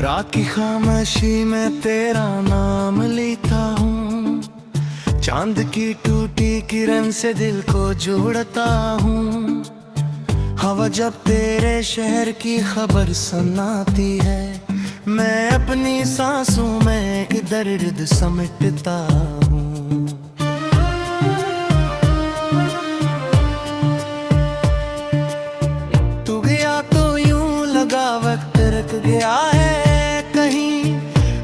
रात की खामोशी में तेरा नाम लेता हूँ, चांद की टूटी किरण से दिल को जोड़ता हूँ। हवा जब तेरे शहर की खबर सुनाती है, मैं अपनी सांसों में एक दर्द समेटता हूँ। तू गया तो यूं लगा वक्त रुक गया है कहीं,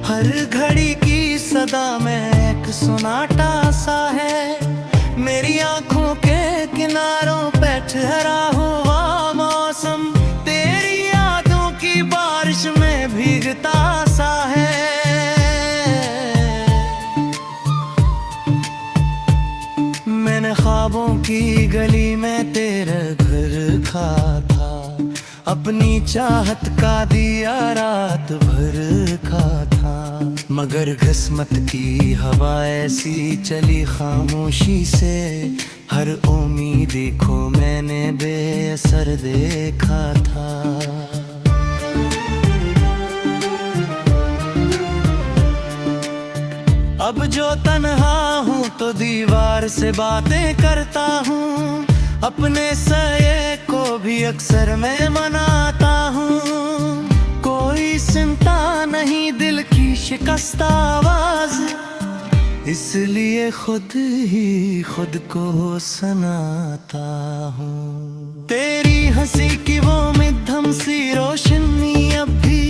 हर घड़ी की सदा में एक सुनाटा सा है। मेरी आंखों के किनारों पे ठहरा हुआ मौसम, तेरी यादों की बारिश में भीगता सा है। मैंने ख्वाबों की गली में तेरा घर खा था, अपनी चाहत का दिया रात भर खा था। मगर किस्मत की हवा ऐसी चली खामोशी से, हर उम्मीद को मैंने बेअसर देखा था। अब जो तन्हा हूँ तो दीवार से बातें करता हूँ, अपने साये को भी अक्सर मैं मनाता हूँ। कोई सुनता नहीं दिल की शिकस्त आवाज, इसलिए खुद ही खुद को सुनाता हूँ। तेरी हंसी की वो मध्यम सी रोशनी अब भी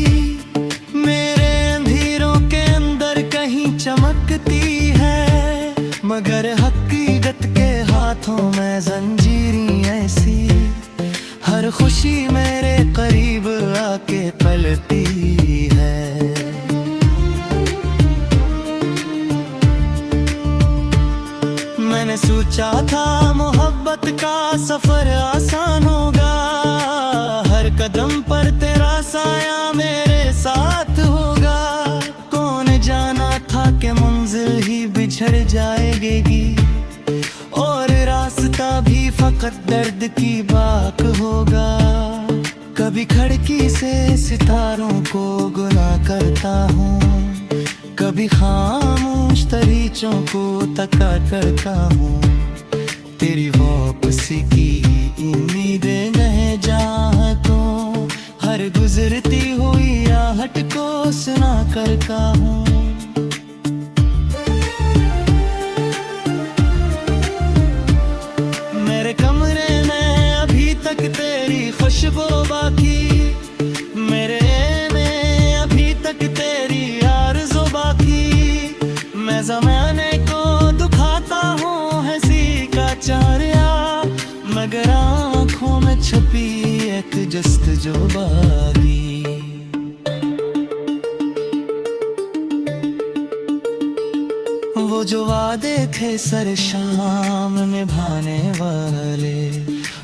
मेरे अंधेरों के अंदर कहीं चमकती है, मगर हकीकत के हाथों में जंजीरें ऐसी, हर खुशी मेरे करीब आके पलती है। मैंने सोचा था मोहब्बत का सफर आसान होगा, हर कदम पर तेरा साया मेरे साथ होगा। कौन जाना था कि मंजिल ही बिछड़ जाएगी, और रास्ता भी फकत दर्द की बात होगा। कभी खिड़की से सितारों को गुना करता हूँ, कभी खामोश तरीकों को तका करता हूँ। तेरी वापसी की उम्मीदें न चाहतों, हर गुजरती हुई आहट को सुना करता हूँ। मेरे कमरे में अभी तक तेरी खुशबू बाकी, मेरे में अभी तक तेरी आरज़ू बाकी। मैं ज़माने को दुखाता हूँ हंसी का चारिया, मगर आँखों में छपी एक जस्तजू बाकी। वो जो वादे थे सर शाम निभाने वाले,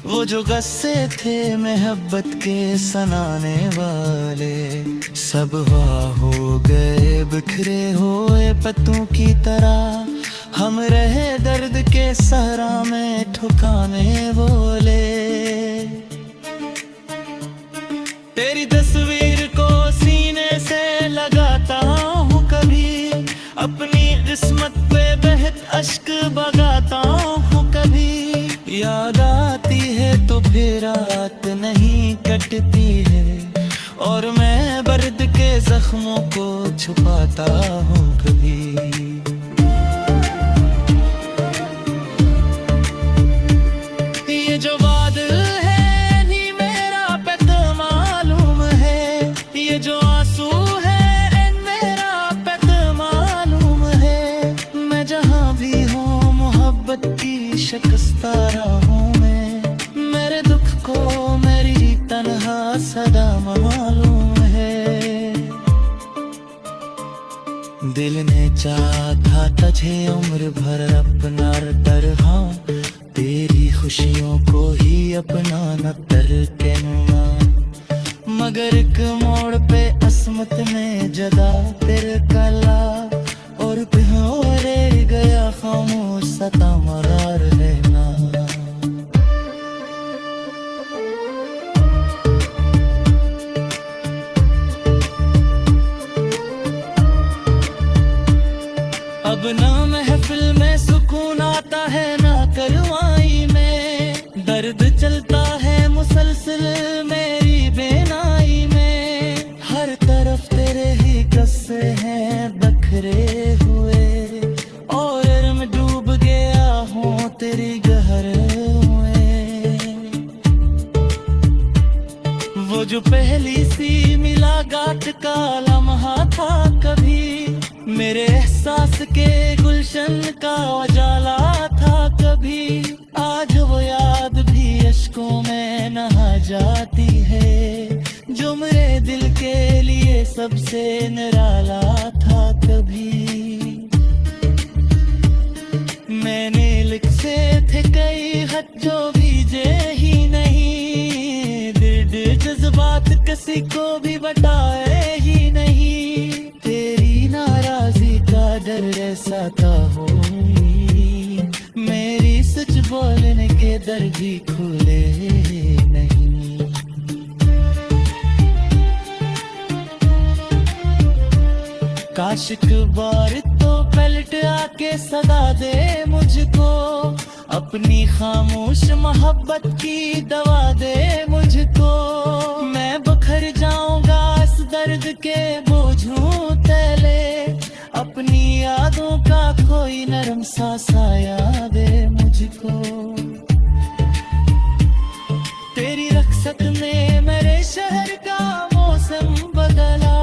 वो जो गस्से थे मोहब्बत के सनाने वाले, सब वाह हो गए बिखरे हुए पत्तों की तरह। हम रहे दर्द के सहरा में ठुकाने बोले। तेरी तस्वीर को सीने से लगाता हूँ कभी, अपनी किस्मत पे बहत अश्क बगाता हूँ कभी। याद आती है तो फिर रात नहीं कटती है, और मैं दर्द के जख्मों को छुपाता हूँ कभी। ये जो बादल है नी मेरा पे तो मालूम है, ये जो आंसू है मेरा पे तो मालूम है। मैं जहाँ भी हूँ मोहब्बत की शिकस्त राहों में, मेरे दुख को मेरी तन्हा सदा मालूम है। दिल ने चाहा तुझे उम्र भर अपना तरहाऊं, तेरी खुशियों को ही अपना न करके ना। मगर एक मोड़ पे असमत में जदा तेरे कला, और पिघोरे गया खामोश सता मरार रहना। वो जो पहली सी मुलाकात का लम्हा था कभी, मेरे एहसास के गुलशन का उजाला था कभी। आज वो याद भी अश्कों में नहा जाती है, जो मेरे दिल के लिए सबसे निराला था कभी। मैंने लिखे थे कई खत जो भेजे ही नहीं, दिल जज्बात किसी को भी बताए ही नहीं। तेरी नाराजी का डर ऐसा था होई, मेरी सच बोलने के दर भी खुले नहीं। काश एक बार तो पलट आके सदा दे मुझको, अपनी खामोश मोहब्बत की दवा दे मुझको। मैं बखर जाऊंगा इस दर्द के बोझों तले, अपनी यादों का कोई नरम सा साया दे मुझको। तेरी रक्षक ने मेरे शहर का मौसम बदला,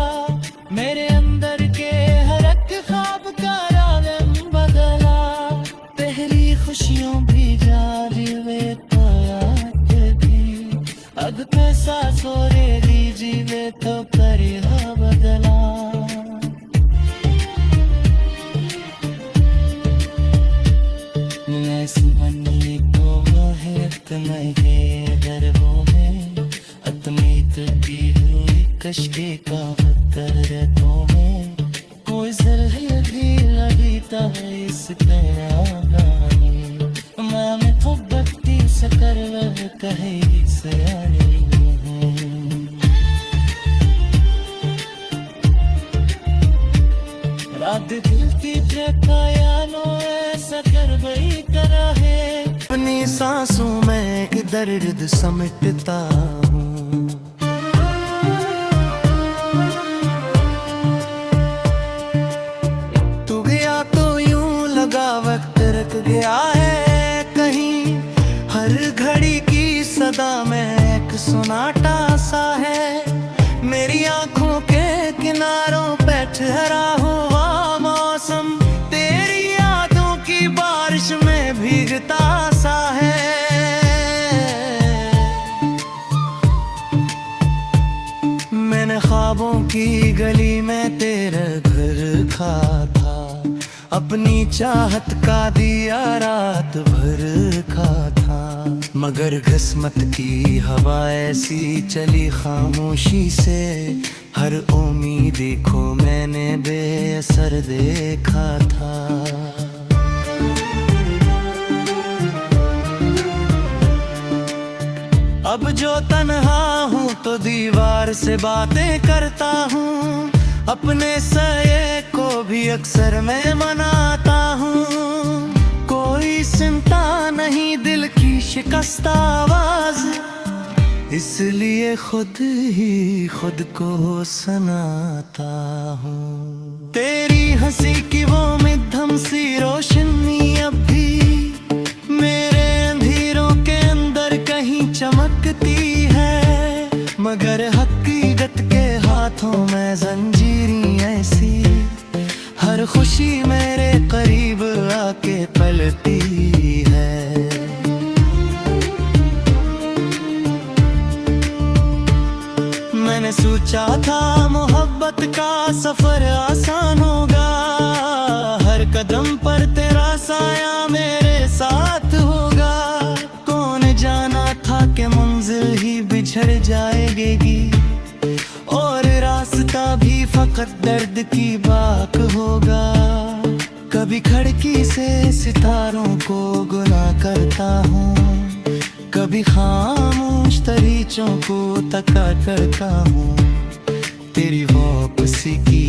मेरे अंदर के हर एक ख्वाब का रागम बदला। पहली खुशियों भी जारी वे तो याद भी, अब कैसा सोरे दीजिए तो करिया बदला। बनने को महक नहीं दरबों में, अतमीत की हुई कश्ती का तो में, कोई जरह भी लगता है इस पैगाने। मैं तो बत्ती से करवह कहे सयानी। रात दिल की ट्रकायानो ऐसा कर वही करा है, अपनी सांसों में दर्द समेटता हूँ। तू गया तो यूं लगा वक्त रख गया है कहीं, हर घड़ी की सदा में एक सुनाटा सा है। मेरी आंखों के किनारों पे ठहरा हुआ मौसम, तेरी यादों की बारिश में भीगता सा है। मैंने ख्वाबों की गली में तेरा घर खा था, अपनी चाहत का दिया रात भर खा था। मगर किस्मत की हवा ऐसी चली खामोशी से, हर उम्मीद को मैंने बेअसर देखा था। अब जो तन्हा हूँ तो दीवार से बातें करता हूँ, अपने साये को भी अक्सर मैं मनाता हूँ। कोई सुनता नहीं दिल की शिकस्त आवाज, इसलिए खुद ही खुद को सुनाता हूँ। तेरी हंसी की वो मध्यम सी रोशनी अब भी मेरे अंधेरों के अंदर कहीं चमकती है, मगर हकीकत के हाथों में जंजीरी ऐसी, हर खुशी मेरे करीब आके पलती है। मैंने सोचा था मोहब्बत का सफर आसान होगा, हर कदम पर तेरा साया मेरे साथ होगा। कौन जाना था कि मंजिल ही बिछड़ जाएगी, और रास्ता भी फकत दर्द की बात होगा। कभी खिड़की से सितारों को गुना करता हूँ, कभी खामोश तरीचों को तका करता हूँ। तेरी वापसी की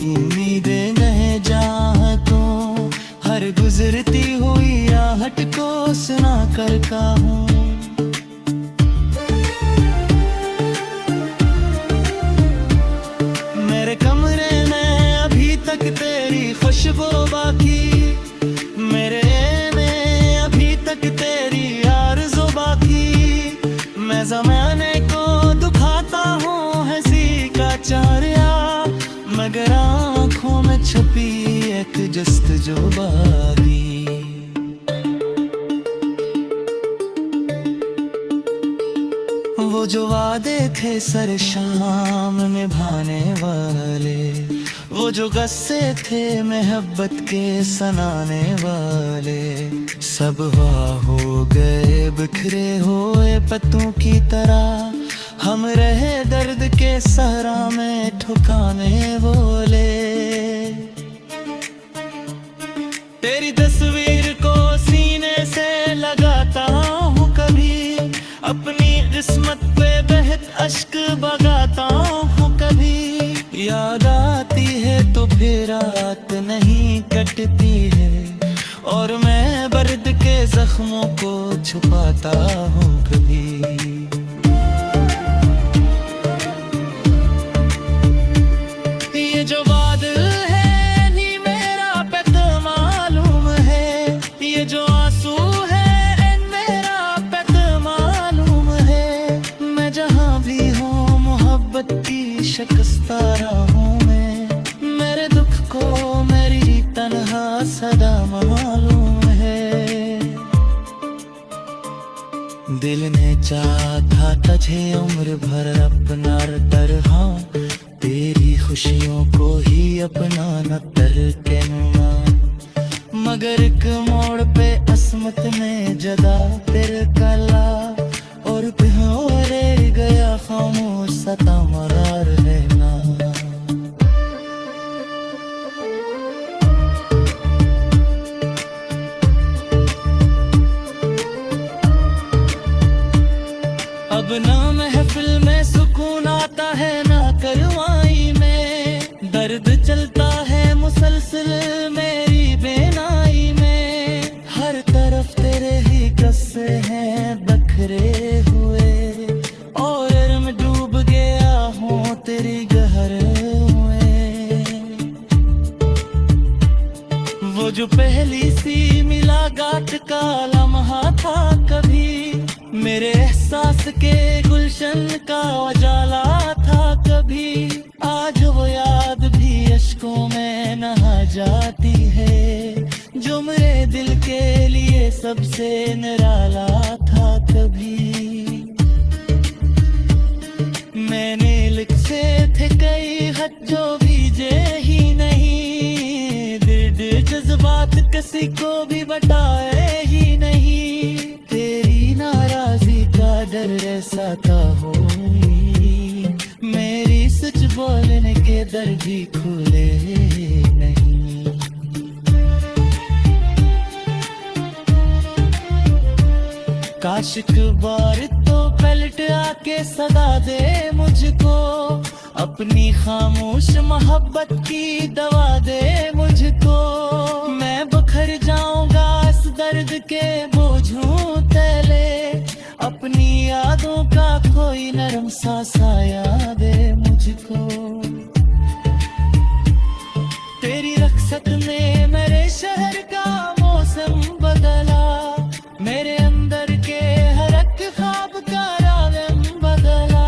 उम्मीदें रह चाहतों, हर गुजरती हुई राहत को सुना करता हूँ। मेरे कमरे में अभी तक तेरी खुशबू बाकी, मेरे में अभी तक तेरी आरज़ू बाकी। मैं ज़माने को दुखाता छुपी एक जस्तजू बागी। वो जो वादे थे सर शाम निभाने वाले, वो जो गस्से थे मोहब्बत के सनाने वाले, सब वाह हो गए बिखरे हुए पत्तों की तरह। हम रहे दर्द के सहरा में ठुकाने बोले। तेरी तस्वीर को सीने से लगाता हूँ कभी, अपनी किस्मत पे बहत अश्क बगाता हूँ कभी। याद आती है तो फिर रात नहीं कटती है, और मैं दर्द के जख्मों को छुपाता हूँ कभी। ये जो बादल है नी मेरा पे तो मालूम है, ये जो आंसू है मेरा पे तो मालूम है। मैं जहाँ भी हूँ मोहब्बत की शिकस्ता हूँ मैं, मेरे दुख को मेरी तन्हा सदा मालूम है। दिल ने चाहा तुझे उम्र भर अपना तरह, तेरी खुशियों को ही अपना न करके ना। मगर एक मोड़ पे असमत ने जदा तेरे कला, और पिघोरे गया खामोश सता मरार रहना। अब ना महफिल में सुकून आता है ना करवाई में, दर्द चलता है मुसलसल मेरी बेनाई में। हर तरफ तेरे ही कस्से हैं बखरे हुए, और मैं डूब गया हूँ तेरी गहरों में। वो जो पहली सी मुलाकात का लम्हा था कभी, मेरे एहसास के गुलशन का उजाला था कभी। आज वो याद भी अश्कों में नहा जाती है, जो मेरे दिल के लिए सबसे निराला था कभी। मैंने लिखे थे कई खत जो भेजे ही नहीं, दिल जज्बात किसी को भी बताए ही नहीं। तेरी नाराजी का डर ऐसा था होई, मेरी सच बोलने के दर भी खुले नहीं। काश एक बार तो पलट आके सदा दे मुझको, अपनी खामोश मोहब्बत की दवा दे मुझको। मैं बखर जाऊंगा इस दर्द के बोझों तले, अपनी यादों का कोई नरम सा साया दे मुझको। तेरी रख्सत ने मेरे शहर का मौसम बदला, मेरे अंदर के हर एक ख्वाब का रंग बदला।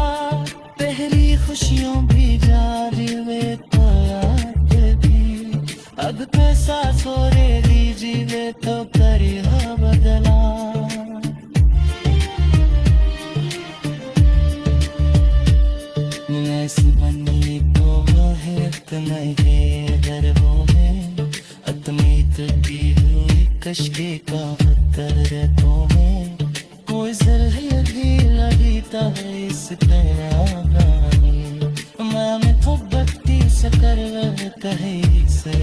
पहली खुशियों भी जारी वे तो याद भी, अब कैसा सोरे दीजिए तो करिए बदला। ऐसी बनी तो है नहीं गरबों में, अपनी तकी हुई कश्के का कर तो में। कोई जल्दी भी लगता है इस तरह मैं मोहब्बती सकर कहे से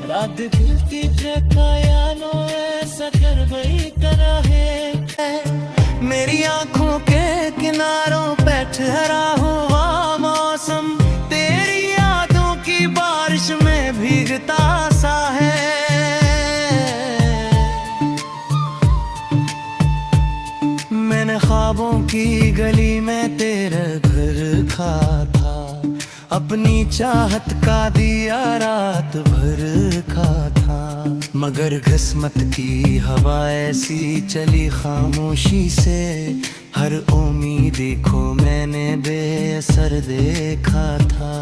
रात दिलती कायानो ऐसा कर वही तरह है। मेरी आंखों के किनारों पे ठहरा हुआ मौसम, तेरी यादों की बारिश में भीगता सा है। मैंने ख्वाबों की गली में तेरा घर खा था, अपनी चाहत का दिया रात भर खा था। मगर किस्मत की हवा ऐसी चली खामोशी से, हर उम्मीद को मैंने बेअसर देखा था।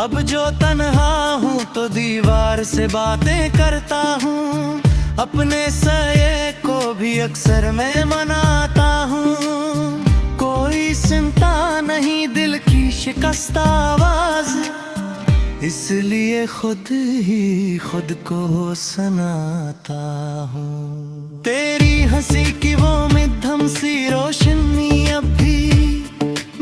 अब जो तन्हा हूँ तो दीवार से बातें करता हूँ, अपने सये को भी अक्सर मैं मनाता हूँ। कोई सुनता नहीं दिल की शिकस्त आवाज, इसलिए खुद ही खुद को सुनाता हूँ। तेरी हंसी की वो मध्यम सी रोशनी अब भी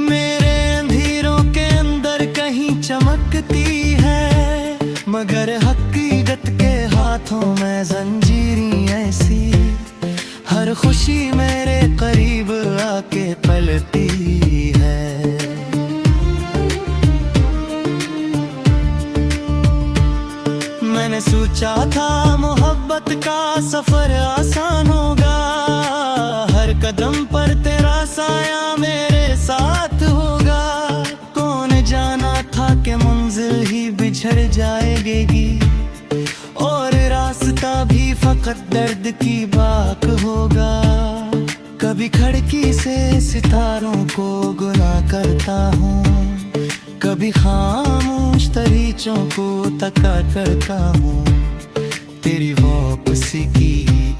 मेरे अंधेरों के अंदर कहीं चमकती है, मगर हकीकत के हाथों में जंजीरें ऐसी, हर खुशी मेरे करीब आके पलती है। मैंने सोचा था मोहब्बत का सफर आसान होगा, हर कदम पर तेरा साया मेरे साथ होगा। कौन जाना था कि मंजिल ही बिछड़ जाएगी और रास्ता भी फकत दर्द की बात होगा। कभी खिड़की से सितारों को गुना करता हूँ, कभी खामोश तरीकों को तका करता हूँ। तेरी वापसी की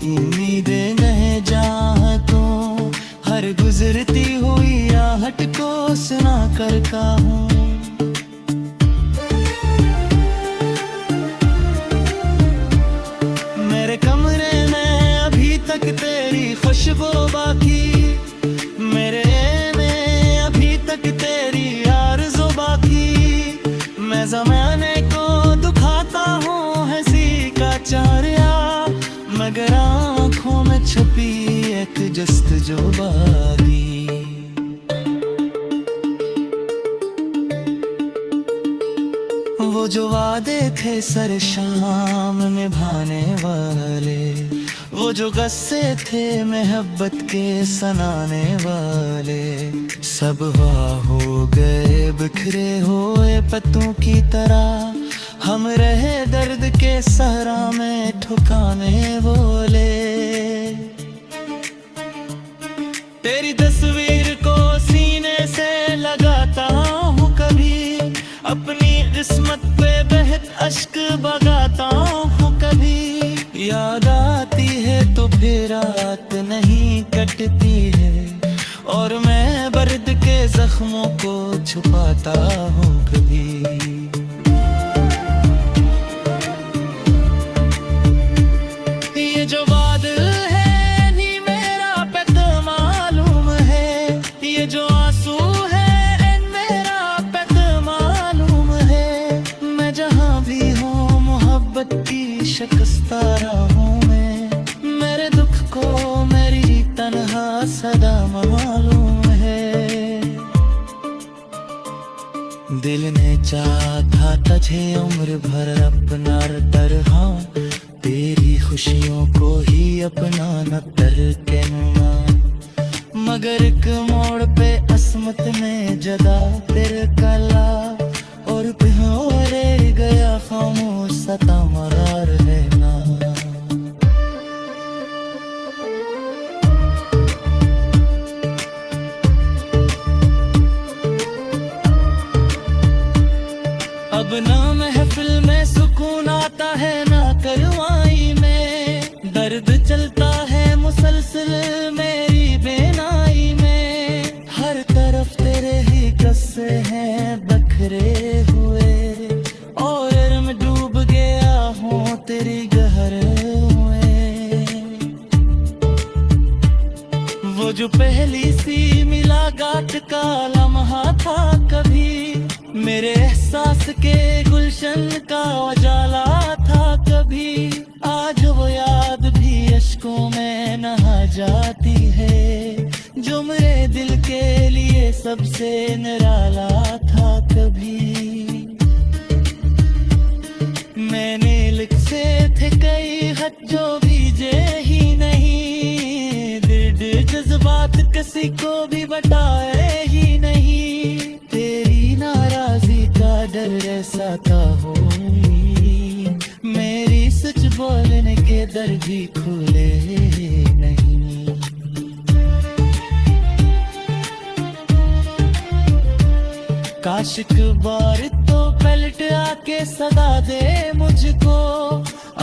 उम्मीदें रह जहाँ तो हर गुजरती हुई आहट को सुना करता हूँ। मेरे कमरे में अभी तक तेरी खुशबू बाकी, मेरे में अभी तक तेरी आरज़ू बाकी। मैं ज़माने को दुखाता हूँ हंसी का चारिया, मगर आँखों में छुपी एक जस्तजू बाकी। वो जो वादे थे सर शाम निभाने वाले, वो जो गस्से थे मोहब्बत के सनाने वाले, सब हो गए बिखरे हुए पत्तों की तरह। हम रहे दर्द के सहरा में ठुकाने बोले। तेरी तस्वीर को सीने से लगाता हूँ, कभी अपनी किस्मत पे बहत अश्क बगाता हूँ। कभी याद आती है तो फिर रात नहीं कटती है, और मैं दर्द के जख्मों को छुपाता हूँ। कभी ये जो बादल है नी मेरा पे तो मालूम है, ये जो आंसू है मेरा पे तो मालूम है। मैं जहाँ भी हूँ मोहब्बत की शिकस्ता हूँ मैं, मेरे दुख को मेरी तन्हा सदा मालूम है। दिल ने चाहा तुझे उम्र भर अपना तरह, तेरी खुशियों को ही अपना न करके ना, मगर एक मोड़ पे असमत में जदा तेरे कला, और पिघल गया खामोश सता मरार रहना। अब ना महफिल में सुकून आता है ना करवाई में, दर्द चलता है मुसलसल मेरी बेनाई में। हर तरफ तेरे ही किस्से हैं बखरे हुए, और मैं डूब गया हूँ तेरी गहरे में। वो जो पहली सी मुलाकात का लम्हा था कभी, मेरे एहसास के गुलशन का उजाला था कभी। आज वो याद भी अश्कों में नहा जाती है, जो मेरे दिल के लिए सबसे निराला था कभी। मैंने लिखे थे कई खत जो भेजे ही नहीं, दर्द जज्बात किसी को भी बताए ही नहीं। तेरी नाराजी का डर ऐसा था हो, मेरी सच बोल दर भी खुले नहीं। काश एक बार तो पलट आके सदा दे मुझको,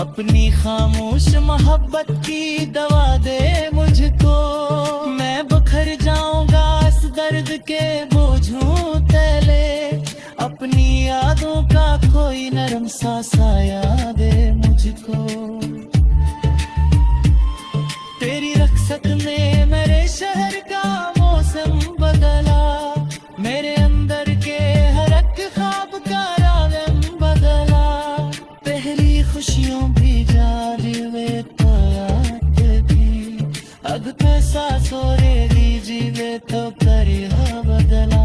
अपनी खामोश मोहब्बत की दवा दे मुझको। मैं बखर जाऊंगा इस दर्द के बोझों तले, अपनी यादों का कोई नरम सा साया दे मुझको। तेरी रक्षक ने मेरे शहर का मौसम बदला, मेरे अंदर के हर एक ख्वाब का रागम बदला। पहली खुशियों भी जारी वे तो याद थी, अब पैसा सोरे दीजिए तो करिया बदला।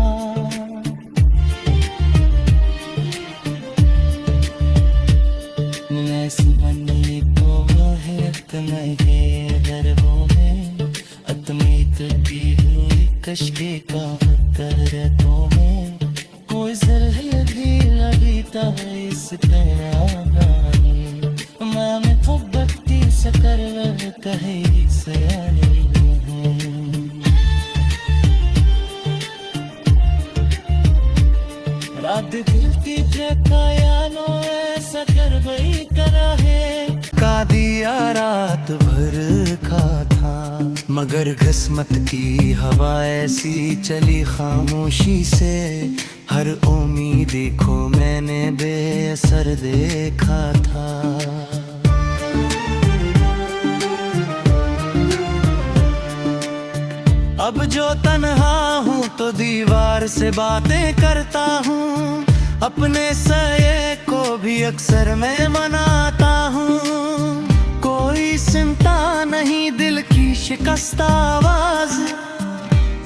बनने को है नहीं दरबों में, अतमीत की हुई कश्ती का कर तो में कोई जरहल भी लगता है इस तरह गाने। मैं मोहब्बत की सकर कहे से रात दिल की ट्रकायानो ऐसा कर वही करा है। का दिया रात भर का था, मगर किस्मत की हवा ऐसी चली खामोशी से। हर उम्मीद को मैंने बेअसर देखा था। अब जो तन्हा हूँ तो दीवार से बातें करता हूँ, अपने साये को भी अक्सर मैं मनाता हूँ। कोई सुनता नहीं दिल की शिकस्त आवाज,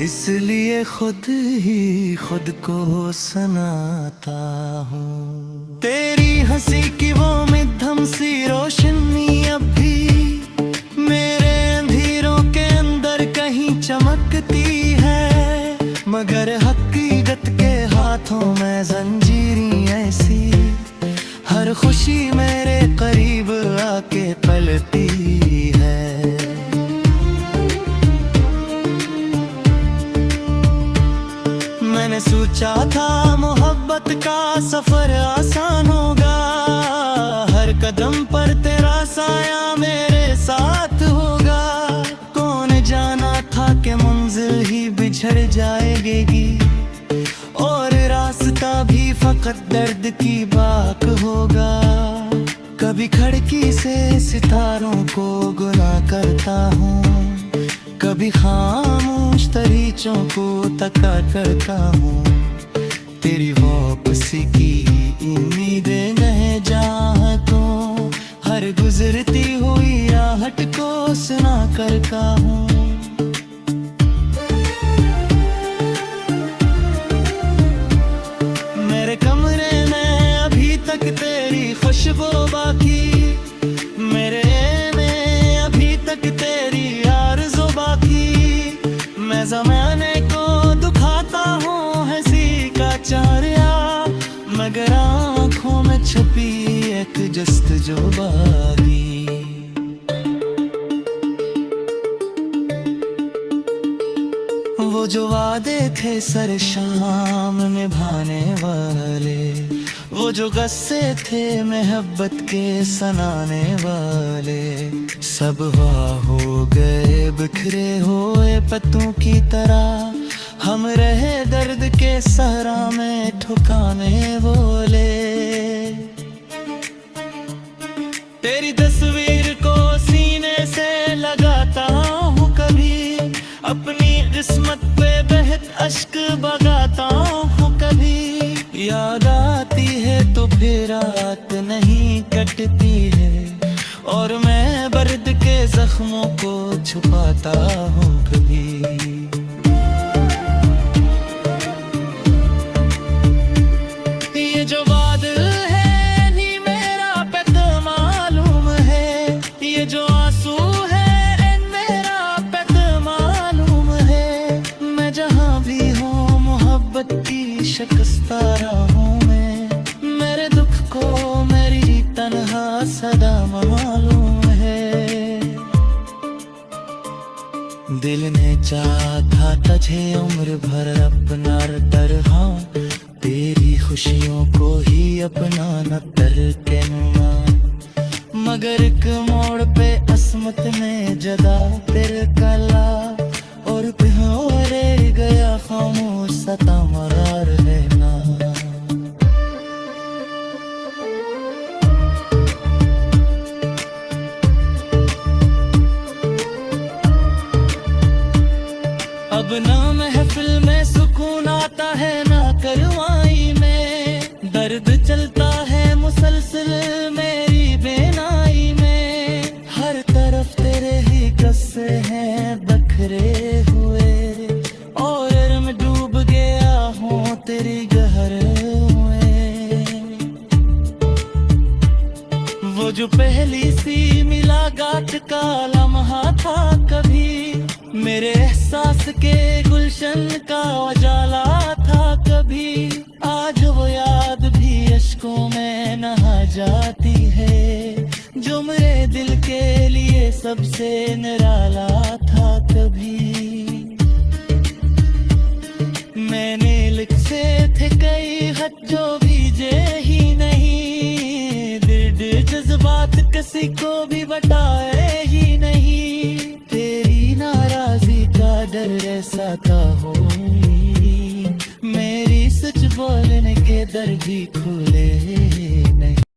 इसलिए खुद ही खुद को सुनाता हूँ। तेरी हंसी की वो मध्यम सी रोशनी अब भी मेरे अंधेरों के अंदर कहीं चमकती है, मगर हकीकत के हाथों में जंजीरें ऐसी। हर खुशी मेरे करीब आके पलती है। मैंने सोचा था मोहब्बत का सफर आसान होगा, हर कदम पर तेरा साया मेरे साथ होगा। कौन जाना था कि मंजिल ही बिछड़ जाएगी, और रास्ता भी फकत दर्द की बात होगा। कभी खिड़की से सितारों को गुना करता हूँ, कभी खामोश तरीचों को तका करता हूँ। तेरी वापसी की उम्मीदें रह चाहतों, हर गुजरती हुई आहट को सुना करता हूँ। मेरे कमरे में अभी तक तेरी खुशबू बाकी, मेरे में अभी तक तेरी आरज़ू बाकी। मैं ज़माने को दुखाता हूँ हंसी का चारिया, मगर आँखों में छुपी एक जस्तजू बाकी। वो जो वादे थे सर शाम निभाने वाले, वो जो गस्से थे मोहब्बत के सनाने वाले, सब वाह हो गए बिखरे हुए पत्तों की तरह। हम रहे दर्द के सहरा में ठुकाने बोले। तेरी तस्वीर को सीने से लगाता हूँ कभी, अपनी किस्मत पे बहत अश्क बगाता हूँ कभी। याद आती है तो फिर रात नहीं कटती है, और मैं दर्द के जख्मों को छुपाता हूँ कभी। ये जो बादल है नहीं मेरा पे तो मालूम है, ये जो आंसू है मेरा पे तो मालूम है। मैं जहाँ भी हूँ मोहब्बत की शिकस्त हूँ मैं, मेरे दुख को मेरी तन्हा सदा मालूम है। सोचा था तुझे उम्र भर अपना तरह, तेरी खुशियों को ही अपना न तरके ना। मगर एक मोड़ पे असमत ने जदा तेरे कला, और पिघोरे गया खामोश सता मरार रहना। अब ना महफिल में सुकून आता है ना करवाई में, दर्द चलता है मुसलसल मेरी बेनाई में। हर तरफ तेरे ही किस्से हैं बखरे हुए, और मैं डूब गया हूँ तेरी गहरों में। वो जो पहली सी मुलाकात का लम्हा था कभी, मेरे एहसास के गुलशन का उजाला था कभी। आज वो याद भी अश्कों में नहा जाती है, जो मेरे दिल के लिए सबसे निराला था कभी। मैंने लिखे थे कई खत जो भीजे ही नहीं, दिल जज्बात किसी को भी बताए ही नहीं। तेरी नाराजी का डर ऐसा था होई, मेरी सच बोलने के दर भी खुले